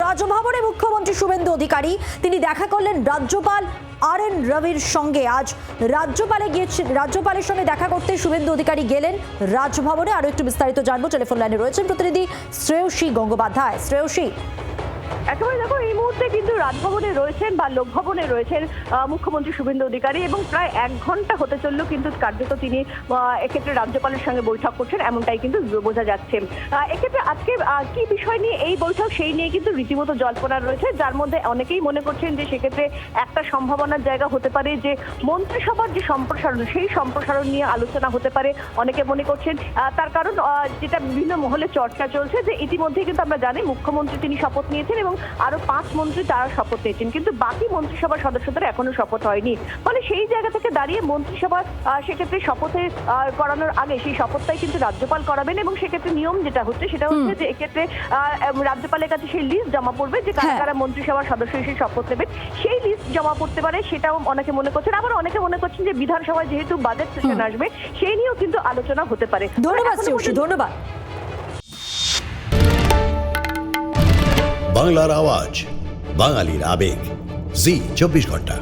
রাজভবনে মুখ্যমন্ত্রী শুভেন্দু অধিকারী তিনি দেখা করলেন রাজ্যপাল RN রবির সঙ্গে। আজ রাজ্যপালের সঙ্গে দেখা করতে শুভেন্দু অধিকারী গেলেন রাজভবনে। আরো একটু বিস্তারিত জানবো, টেলিফোন লাইনে রয়েছেন প্রতিনিধি শ্রেয়সী গঙ্গোপাধ্যায়। শ্রেয়সী, একেবারে দেখো, এই মুহূর্তে কিন্তু রাজভবনে রয়েছেন বা লোকভবনে রয়েছেন মুখ্যমন্ত্রী শুভেন্দু অধিকারী এবং প্রায় 1 ঘন্টা হতে চললো কিন্তু কার্যত তিনি এক্ষেত্রে রাজ্যপালের সঙ্গে বৈঠক করছেন, এমনটাই কিন্তু বোঝা যাচ্ছে। এক্ষেত্রে আজকে কি বিষয় নিয়ে এই বৈঠক সেই নিয়ে কিন্তু রীতিমতো জল্পনা রয়েছে, যার মধ্যে অনেকেই মনে করছেন যে সেক্ষেত্রে একটা সম্ভাবনার জায়গা হতে পারে যে মন্ত্রিসভার যে সম্প্রসারণ সেই সম্প্রসারণ নিয়ে আলোচনা হতে পারে। অনেকে মনে করছেন তার কারণ যেটা বিভিন্ন মহলে চর্চা চলছে যে ইতিমধ্যে কিন্তু আমরা জানি মুখ্যমন্ত্রী তিনি শপথ নিয়েছেন এবং আরো 5 মন্ত্রী তারা শপথ নিয়েছেন, কিন্তু বাকি মন্ত্রিসভার সদস্যদের এখনো শপথ হয়নি। ফলে সেই জায়গা থেকে দাঁড়িয়ে মন্ত্রিসভা সেক্ষেত্রে শপথে করানোর আগে সেই শপথটাই কিন্তু রাজ্যপাল করাবেন এবং সেক্ষেত্রে নিয়ম যেটা হচ্ছে সেটা হচ্ছে যে এক্ষেত্রে রাজ্যপালের কাছে সেই লিস্ট জমা পড়বে যে কারা কারা মন্ত্রিসভার সদস্য হিসেবে শপথ নেবেন, সেই লিস্ট জমা পড়তে পারে, সেটাও অনেকে মনে করছেন। আবার অনেকে মনে করছেন যে বিধানসভায় যেহেতু বাজেট সেশন আসবে সেই নিয়েও কিন্তু আলোচনা হতে পারে। ধন্যবাদ শ্রেয়সী, ধন্যবাদ। বাংলার আওয়াজ, বাঙালির আবেগ, জি 24 ঘন্টা।